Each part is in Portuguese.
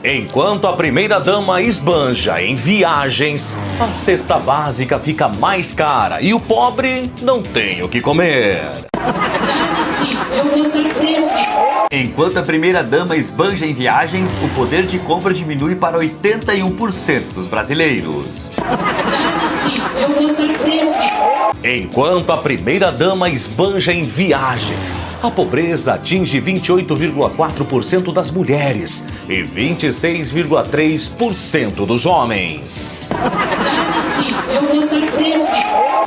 Enquanto a primeira-dama esbanja em viagens, a cesta básica fica mais cara e o pobre não tem o que comer. Enquanto a primeira-dama esbanja em viagens, o poder de compra diminui para 81% dos brasileiros. Enquanto a primeira-dama esbanja em viagens, a pobreza atinge 28,4% das mulheres e 26,3% dos homens.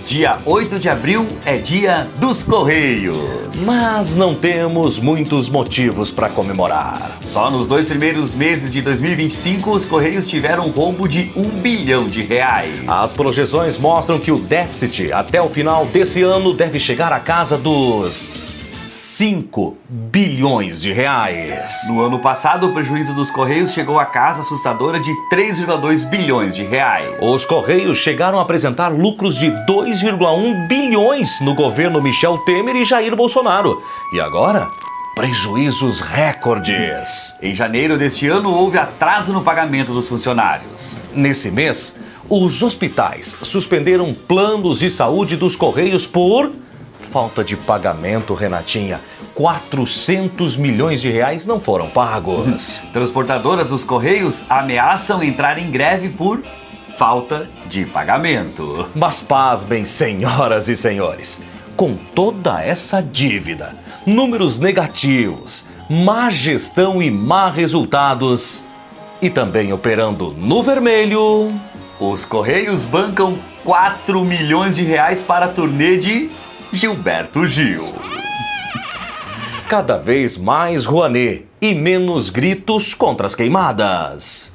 Dia 8 de abril é dia dos Correios. Mas não temos muitos motivos para comemorar. Só nos 2 primeiros meses de 2025, os Correios tiveram um rombo de R$1 bilhão. As projeções mostram que o déficit até o final desse ano deve chegar à casa dos 5 bilhões de reais. No ano passado, o prejuízo dos Correios chegou à casa assustadora de 3,2 bilhões de reais. Os Correios chegaram a apresentar lucros de 2,1 bilhões no governo Michel Temer e Jair Bolsonaro. E agora, prejuízos recordes. Em janeiro deste ano, houve atraso no pagamento dos funcionários. Nesse mês, os hospitais suspenderam planos de saúde dos Correios por falta de pagamento, Renatinha. 400 milhões de reais não foram pagos. Transportadoras dos Correios ameaçam entrar em greve por falta de pagamento. Mas pasmem, senhoras e senhores, com toda essa dívida, números negativos, má gestão e má resultados, e também operando no vermelho, os Correios bancam 4 milhões de reais para a turnê de Gilberto Gil. Cada vez mais Rouanet e menos gritos contra as queimadas.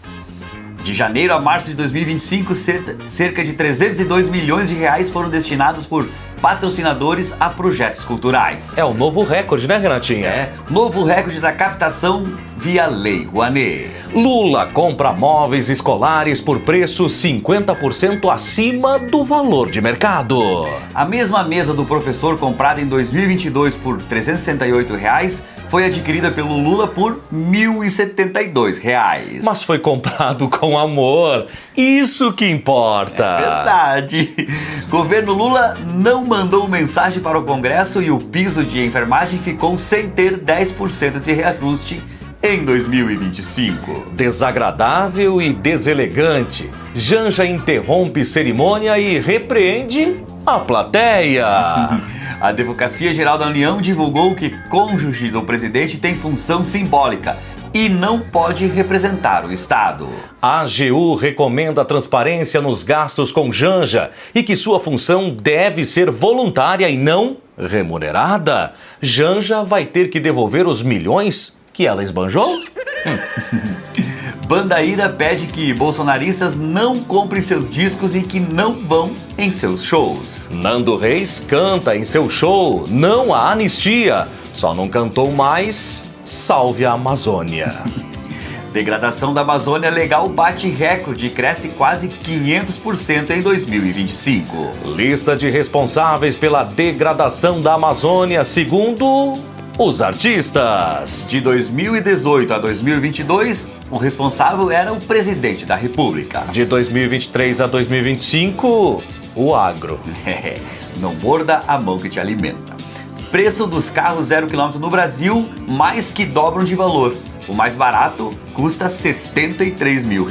De janeiro a março de 2025, cerca de 302 milhões de reais foram destinados por patrocinadores a projetos culturais. É o novo recorde, né, Renatinha? É, novo recorde da captação via Lei Rouanet. Lula compra móveis escolares por preço 50% acima do valor de mercado. A mesma mesa do professor comprada em 2022 por R$ 368 foi adquirida pelo Lula por R$ 1.072. Mas foi comprado com amor. Isso que importa. É verdade. Governo Lula não mandou mensagem para o Congresso e o piso de enfermagem ficou sem ter 10% de reajuste em 2025. Desagradável e deselegante. Janja interrompe cerimônia e repreende a plateia. A Advocacia Geral da União divulgou que cônjuge do presidente tem função simbólica e não pode representar o Estado. A AGU recomenda transparência nos gastos com Janja e que sua função deve ser voluntária e não remunerada. Janja vai ter que devolver os milhões que ela esbanjou? Bandaíra pede que bolsonaristas não comprem seus discos e que não vão em seus shows. Nando Reis canta em seu show Não há Anistia. Só não cantou mais Salve a Amazônia. Degradação da Amazônia Legal bate recorde e cresce quase 500% em 2025. Lista de responsáveis pela degradação da Amazônia segundo os artistas. De 2018 a 2022, o responsável era o presidente da República. De 2023 a 2025, o agro. Não morda a mão que te alimenta. Preço dos carros 0 km no Brasil, mais que dobram de valor. O mais barato custa R$ 73 mil.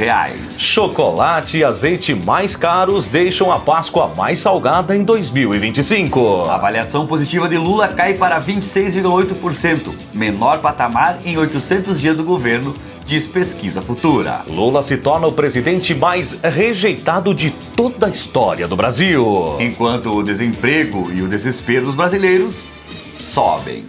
Chocolate e azeite mais caros deixam a Páscoa mais salgada em 2025. A avaliação positiva de Lula cai para 26,8%, menor patamar em 800 dias do governo, diz pesquisa futura. Lula se torna o presidente mais rejeitado de toda a história do Brasil. Enquanto o desemprego e o desespero dos brasileiros sobem.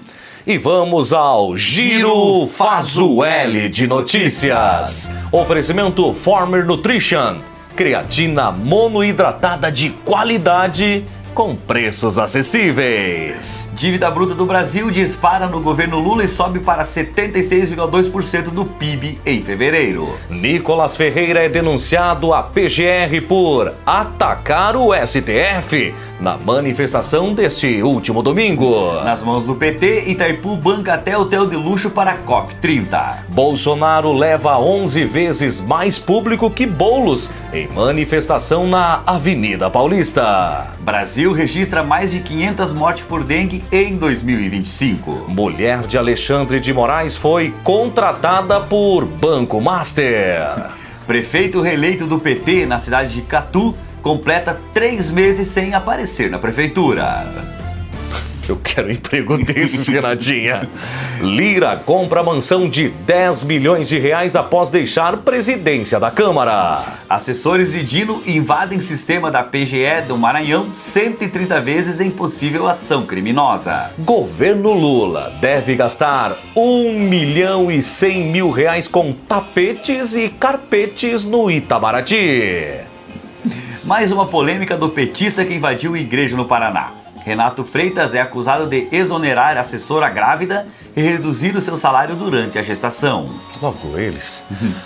E vamos ao Giro Fazueli de notícias. Oferecimento Former Nutrition. Creatina monohidratada de qualidade com preços acessíveis. Dívida bruta do Brasil dispara no governo Lula e sobe para 76,2% do PIB em fevereiro. Nicolas Ferreira é denunciado à PGR por atacar o STF. na manifestação deste último domingo. Nas mãos do PT, Itaipu banca até hotel de luxo para a COP30. Bolsonaro leva 11 vezes mais público que Boulos em manifestação na Avenida Paulista. Brasil registra mais de 500 mortes por dengue em 2025. Mulher de Alexandre de Moraes foi contratada por Banco Master. Prefeito reeleito do PT na cidade de Catu completa 3 meses sem aparecer na prefeitura. Eu quero um emprego desses, Renatinha. Lira compra mansão de 10 milhões de reais após deixar presidência da Câmara. Assessores de Dino invadem sistema da PGE do Maranhão 130 vezes em possível ação criminosa. Governo Lula deve gastar 1.100.000 reais com tapetes e carpetes no Itamaraty. Mais uma polêmica do petista que invadiu a igreja no Paraná. Renato Freitas é acusado de exonerar a assessora grávida e reduzir o seu salário durante a gestação. Logo eles.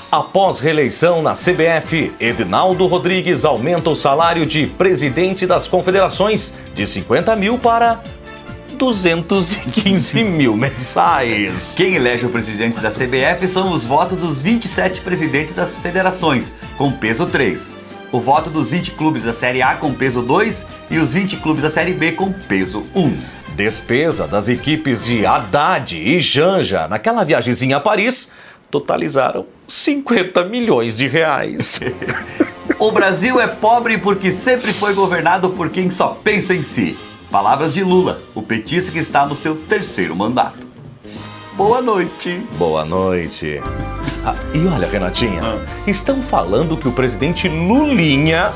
Após reeleição na CBF, Edinaldo Rodrigues aumenta o salário de presidente das confederações de 50 mil para 215 mil mensais. Quem elege o presidente da CBF são os votos dos 27 presidentes das federações, com peso 3. O voto dos 20 clubes da Série A com peso 2 e os 20 clubes da Série B com peso 1. Despesa das equipes de Haddad e Janja naquela viagemzinha a Paris totalizaram 50 milhões de reais. O Brasil é pobre porque sempre foi governado por quem só pensa em si. Palavras de Lula, o petista que está no seu 3º mandato. Boa noite. Boa noite. E olha, Renatinha, estão falando que o presidente Lulinha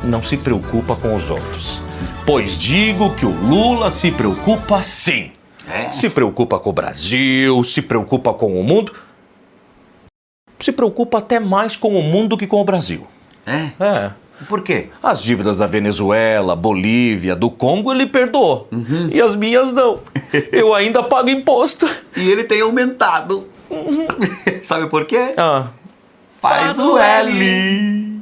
não se preocupa com os outros. Pois digo que o Lula se preocupa sim. Se preocupa com o Brasil, se preocupa com o mundo. Se preocupa até mais com o mundo que com o Brasil. É. Por quê? As dívidas da Venezuela, Bolívia, do Congo ele perdoou. E as minhas não. Eu ainda pago imposto. E ele tem aumentado. Sabe por quê? Ah. Faz o L.